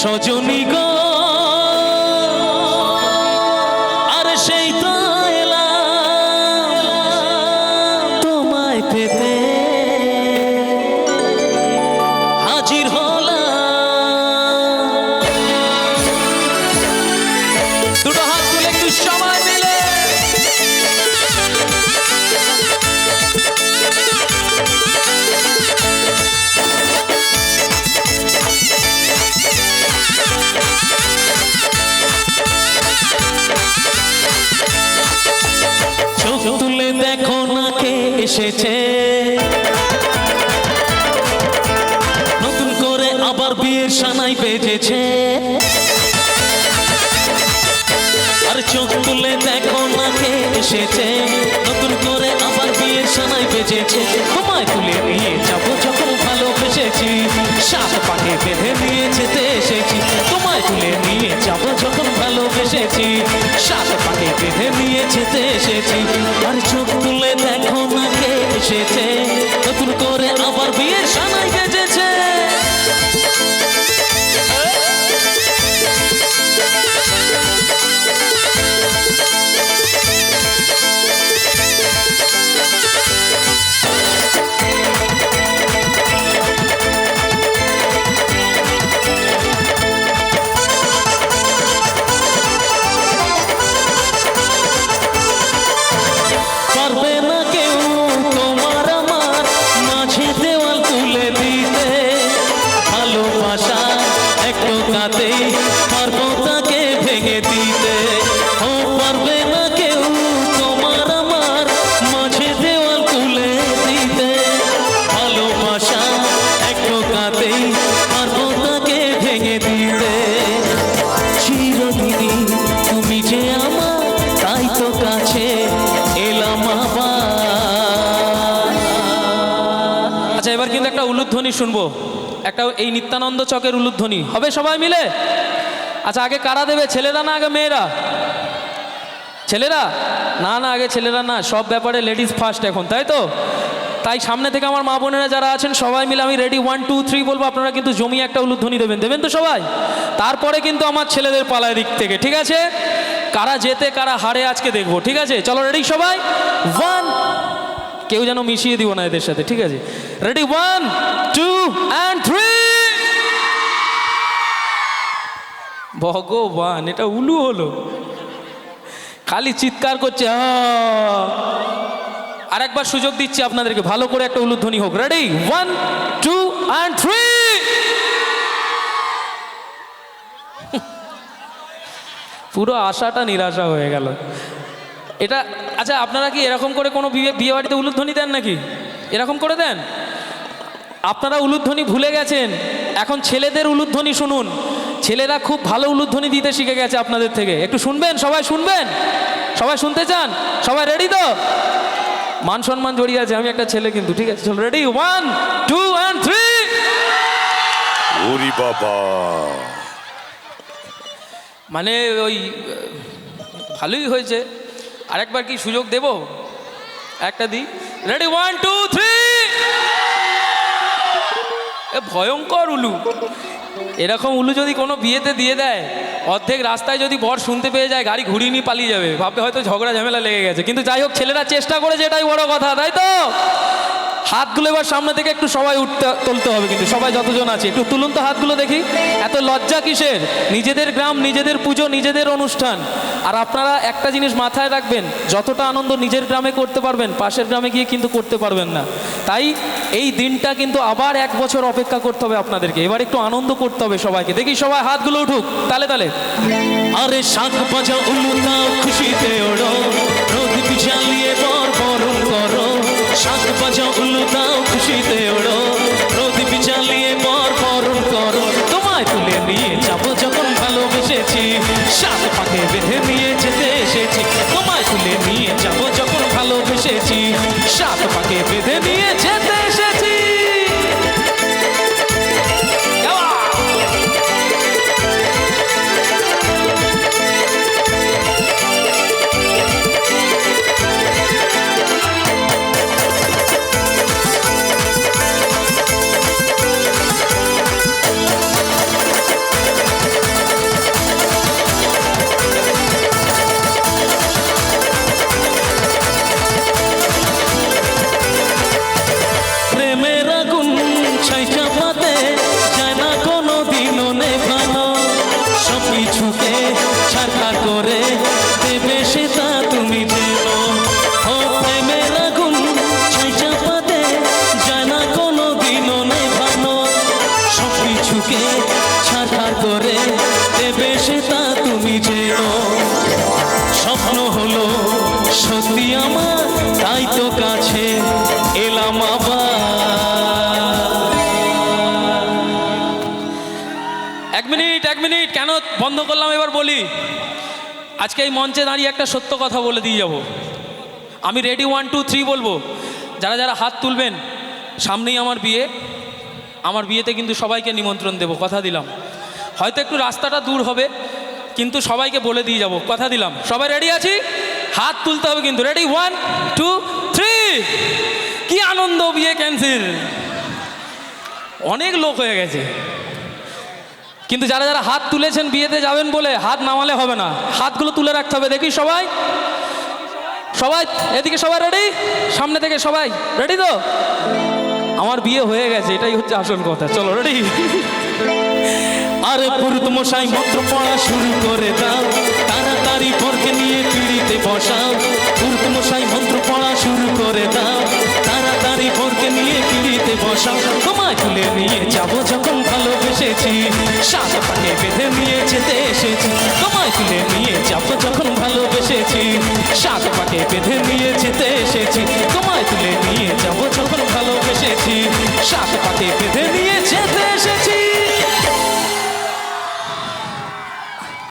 সজনী গো আর সেই তো এলাম তোমায় পেতে হাজির হলাম। দুটো হাত তুলে একটু সময় দিলে তুলে দেখো না কে এসেছে নতুন করে আবার বিয়ের সানাই বেজেছে। আর চোখ তুলে দেখো না কে এসেছে নতুন করে আবার বিয়ের সানাই বেজেছে। তোমায় তুলে নিয়ে যাবো যখন ভালোবেসেছি সাত পাকে বেঁধে নিয়ে যেতে এসেছি। তোমায় তুলে নিয়ে যাবো যখন ভালোবেসেছি সাত পাকে বেঁধে নিয়ে যেতে এসেছি। আর চোখ তুলে দেখো না কে এসেছে নতুন করে আবার বিয়ের সানাই বেজেছে। পারবে না কেউ তোমার আমার মাঝে দেওয়াল তুলে দিতে ভালোবাসা একটু কাতেই পারবো তাকে ভেঙে দিতে। ও পারবে না কেউ তোমার আমার মাঝে দেওয়াল তুলে দিতে ভালোবাসা একটু কাতেই পারবো তাকে ভেঙে দিতে। চিরদিনই তুমি যে আমার তাই তো কাছে এলাম আবার। আচ্ছা এবার কিন্তু একটা উলুধ্বনি শুনবো, একটা এই নিত্যানন্দ চকের উলুধ্বনি হবে সবাই মিলে। আচ্ছা আগে কারা দেবে, ছেলেরা না আগে মেয়েরা? ছেলেরা? না না আগে ছেলেরা না, সব ব্যাপারে লেডিস ফার্স্ট এখন, তাই তো? তাই সামনে থেকে আমার মা বোনেরা যারা আছেন সবাই মিলে আমি রেডি 1 2 3 বলবো, আপনারা কিন্তু জমিয়ে একটা উলুধ্বনি দেবেন, দেবেন তো সবাই? তারপরে কিন্তু আমার ছেলেদের পালায় দিক থেকে, ঠিক আছে? কারা জেতে কারা হারে আজকে দেখবো, ঠিক আছে? চলো রেডি সবাই, 1 কেউ যেন মিশিয়ে দিব না এদের সাথে, ঠিক আছে? Ready 1 2 and 3। ভগবান এটা উলু হলো, খালি চিৎকার করছে। আর একবার সুযোগ দিচ্ছি আপনাদেরকে, ভালো করে একটা উলুধ্বনি হোক। Ready 1 2 and 3। পুরো আশাটা নিরাশা হয়ে গেল এটা। আচ্ছা আপনারা কি এরকম করে কোনো বিয়ে বাড়িতে উলুধ্বনি দেন নাকি? এরকম করে দেন? আপনারা উলুধ্বনি ভুলে গেছেন, এখন ছেলেদের উলুধ্বনি শুনুন। ছেলেরা খুব ভালো উলুধ্বনি দিতে শিখে গেছে আপনাদের থেকে, একটু শুনবেন? সবাই শুনবেন? সবাই শুনতে চান? সবাই রেডি তো? মান সম্মান জড়িয়ে আছে, আমি একটা ছেলে কিন্তু, ঠিক আছে? চলো রেডি 1 2 and 3। ওরে বাবা, মানে ওই ভালোই হয়েছে, আরেকবার কি সুযোগ দেব? একটা দিই, রেডি 1 2 3। এ ভয়ঙ্কর উলু, এরকম উলু যদি কোনো বিয়েতে দিয়ে দেয়, অর্ধেক রাস্তায় যদি বর শুনতে পেয়ে যায় গাড়ি ঘুরিয়ে নিয়ে পালিয়ে যাবে, ভাববে হয়তো ঝগড়া ঝামেলা লেগে গেছে। কিন্তু যাই হোক ছেলেরা চেষ্টা করেছে, এটাই বড় কথা, তাই তো? হাতগুলো এবার সামনে থেকে একটু সবাই তুলতে হবে, কিন্তু সবাই যতজন আছে একটু তুলুন তো হাতগুলো দেখি। এত লজ্জা কিসের? নিজেদের গ্রাম, নিজেদের পুজো, নিজেদের অনুষ্ঠান। আর আপনারা একটা জিনিস মাথায় রাখবেন, যতটা আনন্দ নিজের গ্রামে করতে পারবেন পাশের গ্রামে গিয়ে কিন্তু করতে পারবেন না। তাই এই দিনটা কিন্তু আবার 1 বছর অপেক্ষা করতে হবে আপনাদেরকে। এবার একটু আনন্দ করতে হবে সবাইকে, দেখি সবাই হাতগুলো উঠুক তালে তালে। আরে শাখ বাজা উলু দাও খুশিতে ওড়ো, রোদ জ্বালিয়ে বর বরণ করো। শাখ বাজা উলু দাও খুশিতে ওড়ো, রোদ জ্বালিয়ে বর বরণ করো। তোমায় তুলে নিয়ে যাবো যখন ভালোবেসেছি সাত পাকে বেঁধে নিয়ে যেতে এসেছি। তোমায় তুলে নিয়ে যাবো যখন ভালোবেসেছি সাত পাকে বেঁধে নিয়ে যেতে এসেছি। কিছুকে ছাড়খাড় করে দেবে সেটা তুমি যেও। স্বপ্ন হলো সত্যি আমার, তাই তো কাছে এলাম আবার। এক মিনিট কেন বন্ধ করলাম এবার বলি। আজকে এই মঞ্চে দাঁড়িয়ে একটা সত্য কথা বলে দিয়ে যাব। আমি রেডি 1 2 3 বলবো, যারা যারা হাত তুলবেন, সামনেই আমার বিয়ে, আমার বিয়েতে কিন্তু সবাইকে নিমন্ত্রণ দেবো, কথা দিলাম। হয়তো একটু রাস্তাটা দূর হবে, কিন্তু সবাইকে বলে দিয়ে যাব, কথা দিলাম। সবাই রেডি আছি? হাত তুলতে হবে কিন্তু। রেডি 1 2 3। কি আনন্দ, বিয়ে ক্যান্সেল, অনেক লোক হয়ে গেছে। কিন্তু যারা যারা হাত তুলেছেন বিয়েতে যাবেন বলে, হাত নামালে হবে না, হাতগুলো তুলে রাখতে হবে। দেখি সবাই, সবাই এদিকে, সবাই রেডি? সামনে থেকে সবাই রেডি তো? আমার বিয়ে হয়ে গেছে, এটাই হচ্ছে আসল কথা। চলো রেডি? আরে পুরুত মশাই মন্ত্র পড়া শুরু করে দাও, তাড়াতাড়ি বরকে নিয়ে পিড়িতে বসাও। পুরুত মশাই মন্ত্র পড়া শুরু করে দাও, তাড়াতাড়ি বরকে নিয়ে পিড়িতে বসাও। তোমায় তুলে নিয়ে যাবো যখন ভালোবেসেছি, সাত পাকে বেঁধে নিয়ে যেতে এসেছি। তোমায় তুলে নিয়ে যাবো যখন ভালোবেসেছি, সাত পাকে বেঁধে নিয়ে যেতে এসেছি।